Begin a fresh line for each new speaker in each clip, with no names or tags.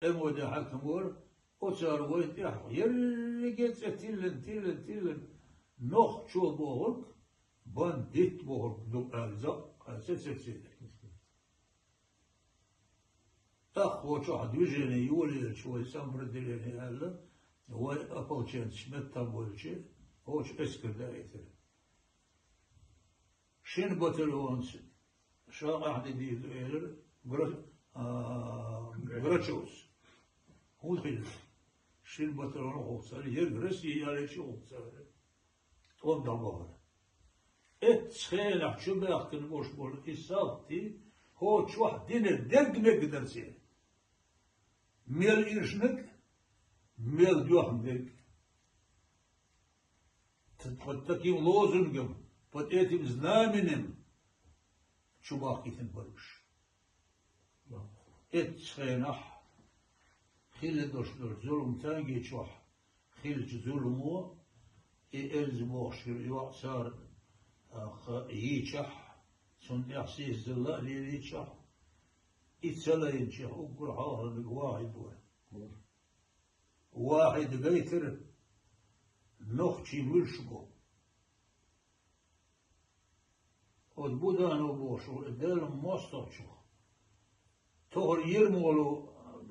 أمود حكمور أصار ويت يحق يرجع تيلن نخ شو بورك بان ديت بورك دو ألزا سلسلة أخو شو حد يجيني يولي شوي سامبر دليل هلا هو أبوشين شمت تابولشي هوش إسكر دايتر شين بطلونس شاق أحد دي إير غراتشوس هو خير شين بطلون هو صار يرغرسي يالي شو صار توم دابور اتخيل شو بيحكي الموش بول إصابتي هو شو دين الدرج نقدر سير ميل إيشنك ميل دوحمدك تتكيم لوزنجم потетим знаменем чубахитен баруш. Эт схенах хиле дошло зулум танги чуах хиле зулумо и эльзмошир юасар ييشح سن يحسيس زلا ليشح يتسلين شيخ وقر حاضر واحد بيتر نخشي ملشبو od budano bošu, delom mostoču. Tohor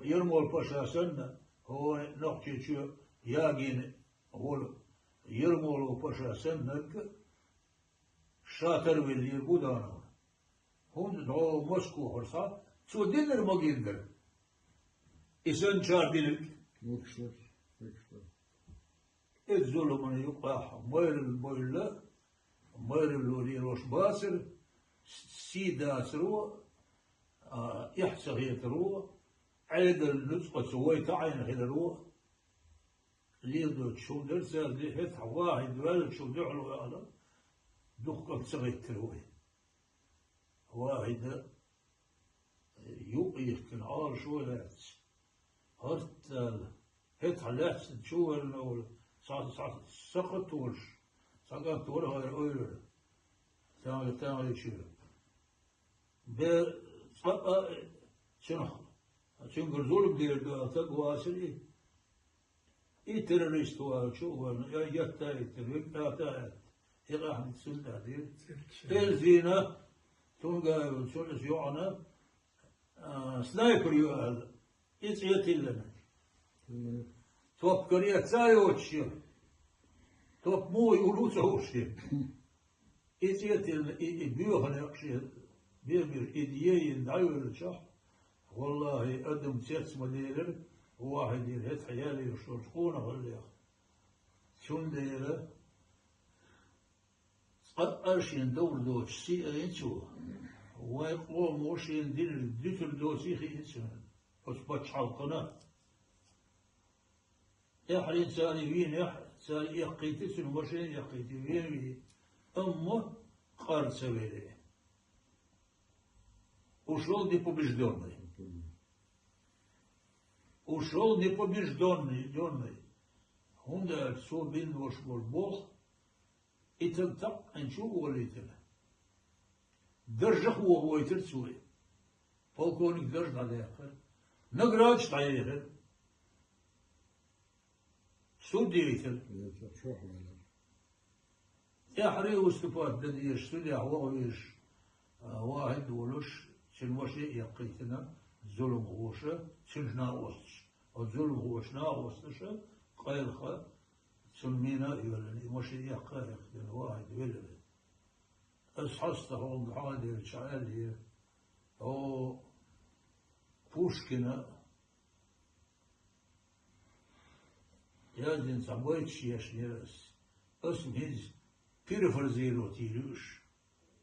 Jirmol paša sanna, ovo nokčiću jagin, Jirmolu paša sannak, šatar vilje budano. Hun do Moskvu horsa, cu dinner moginder. I sen čardilik. Et zulumani yuqah, mayr boyla, ميرلولي روش باسر سيدا سرو يحسغ يترو عيد النسخة سويت عين هلرو ليدو شو درسا لحث واحد والد شو دعلو هذا دقة سغيت تروي واحد يوقيخ كن عار شو لات هرت هت حلات شو النول سقط ورش ساقط تورها الأولى تعمل شو ب سقط شنو قرزول بدير ده تقوى سري تيروريست شو هو يتا يتا يراح نتسلى دير الزينة تونجا شو يعنا سنايبر يوال يتيلنا توب كوريا تايوتشي توب مو يقولوا سوشي بيوخن يقشي بيربير إديين دايور الشح والله أدم سيرس مدير واحد يرهد حيالي يشرشقونه ولا شون ديره قد أرشين دور دوش سي أينشو ويقوم وشين دير ديتر دوسي خيسن أصبح حلقنا يحرين سالي وين سالي يقيتي سن وشين يقيتي وين أمه قارد سويري ушел непобежденный. Ушел непобежденный. Он да все бин ваш Бог, и так ничего говорит. Держи его свой. Полковник даже надо ехать. Наград штайер. Судитель. يا حري وستفاد بديش سليع وغيش واحد ولش شن وشي يقيتنا ظلم غوشة شنجنا وسش الظلم غوشنا وسش قيل خ سمينا يولني وشي يقيق واحد ولد أصحصته عند حاضر شعالي أو بوشكنا يازن سبويتش يشنيرس اسم هيز بيرفرزيلو تيلوش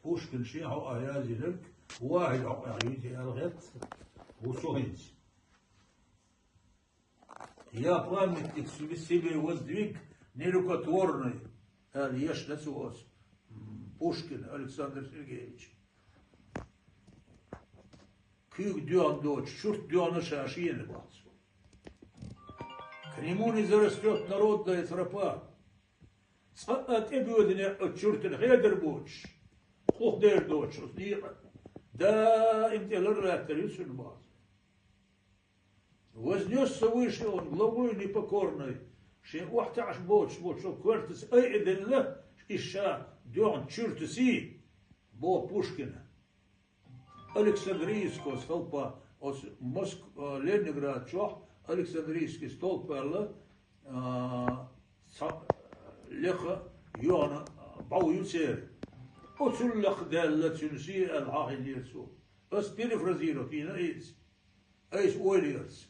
بوشكن شيء هو أيازي لك واحد عقاريتي أرغت وصهيت يا بلانك تكسبي سيبي وزدويك نيلوكا تورني قال يش نسوس بوشكن ألكسندر سيرجيевич كيك ديان دوش شرط ديان شاشين لبعض к нему не зарастет народная тропа. سقط ابيودنا الشرط الغير بوش خوخ دير دوش صديقة دائم تلر تريس الباص вознесся выше он, главой непокорной, шен уахташ боч, что квартис айденла, иша дён чуртси, бо Пушкина. Александрийского столпа, от Ленинград, чох, Александрийский столб, леха يونا باو ينسير أصل لك دالة تنسي العاقل يرسو أستير فرزيرو فينا إيس ويليرز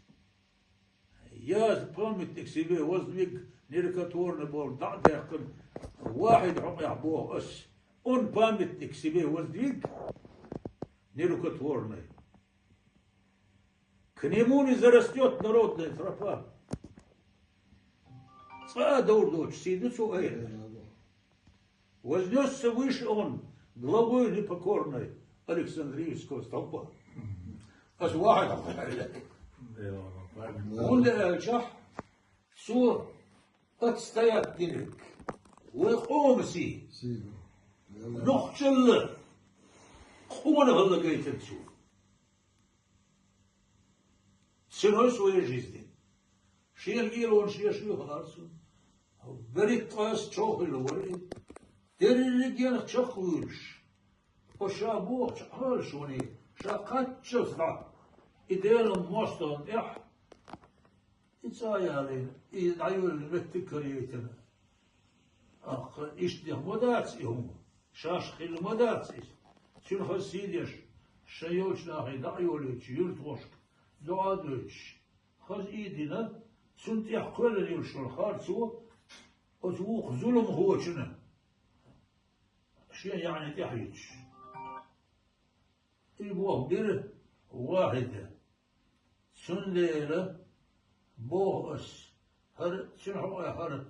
ياز قامت تكسبه وزنك نيركاتور نبور دع داخل واحد عم يحبوه أن قامت تكسبه وزنك نيركاتور كنيموني زرستيوت народная тропа دور دوч сидицу вознесся выше он главой непокорной Александрийского столпа. Аж واحد он لأجح سو отстоят дирек ويقومسي نخشل قومنا هلا جايتن سو سنوي своей жизни شيل جيلون شيل خلاص بريت قاس تشوفي وري درجة تشخوش وشابوه تحال شوني شاقات تشفع إديال مواصلون إتسايا علينا إدعيو المتكريتنا إشتيه مداتي هم شاش خيل مداتي شنو خسيديش شيوش ناخي دعيو ليش يرتوشك دعا ليش خز إيدنا سنت يحقل لي وشو الخارسو وتوخ ظلم هو شنو شيء يعني تحيج يبوه بير واحدة سن ليلة بوغس هر شنو هو هر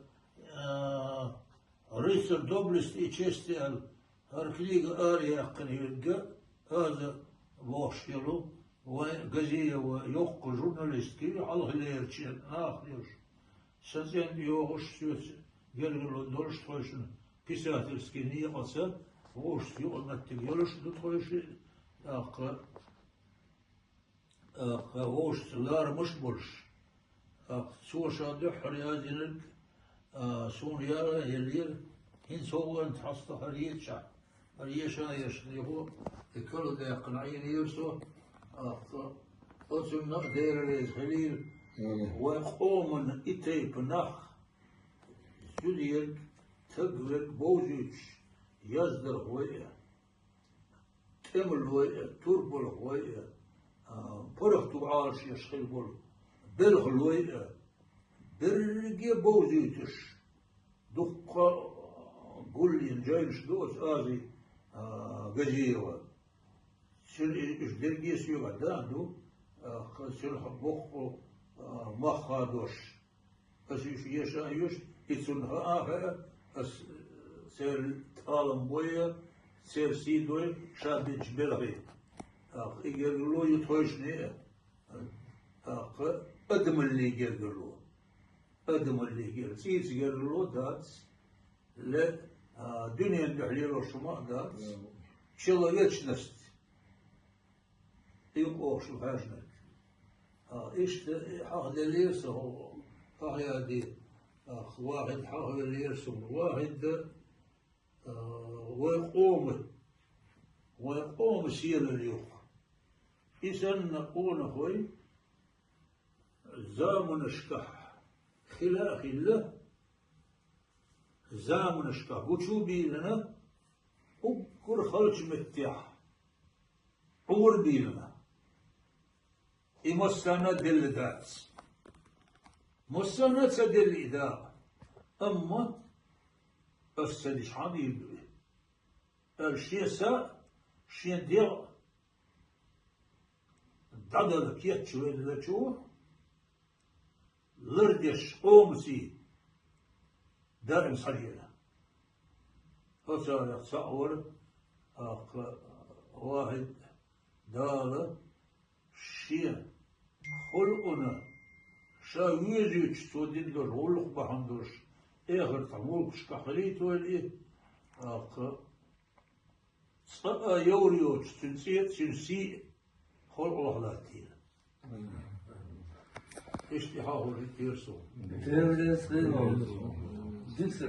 ريسر دوبلست إيشستيال هر كليغ آريا قنيرجا هذا بوشتلو وغزية ويوق جورناليست كي على غليرتشين آخرش سنتين يوغش سويت جرجلو دولش تويشن писательский не аса, вождь он оттягивал, что твоишь, вождь лар муж больше, سوشا دحر يازنك سون يارا يلير هن سوان تحصل هريشة هريشة يشنيه الكل ده يقنعين يرسو أصل نقدر الخليل وقومن إتيب نخ جديد تقلق بوزيش يزدر هوية تمل هوية تربل هوية فرق تبعاش يشخل بول بلغ هوية برقي بوزيتش دقة قولي جايش دوس آزي قجيوة شن إيش درقي سيوغا داندو شن حبوخ مخادوش أسيش يشا يوش يتسنها آخر سير تالم بويا سير سيدوي شاب جبلغي يقولوا يتوشني أدم اللي يقولوا أدم اللي يقول سيس يقولوا داتس لا دنيا بحليل وشماء داتس شلا يتشنست يقول شو هاجنك إيش حاجة ليس هو حاجة دي واحد حاول اللي يرسم واحد ويقوم سير اليوم إذا نقول هوي زامن اشكح خلاف الله زامن اشكح وشو بيلنا وكل خلج متاح عور بيلنا إمسانا دل مسانا تدل إذا أما أفسدش حديد الشيء سا شيء دير دادل كيت شوي لشو لردش قومسي دارم صرينا فصار يتصور واحد دار شيء خلقنا شاويزيش تودين دور هولق بحندوش آخر تمولك شكحريتو اللي صقا يوريوش تنسيت سنسي خلق الله لاتين Kıştı ha olur diyorsun.
Devlet sayın oldu.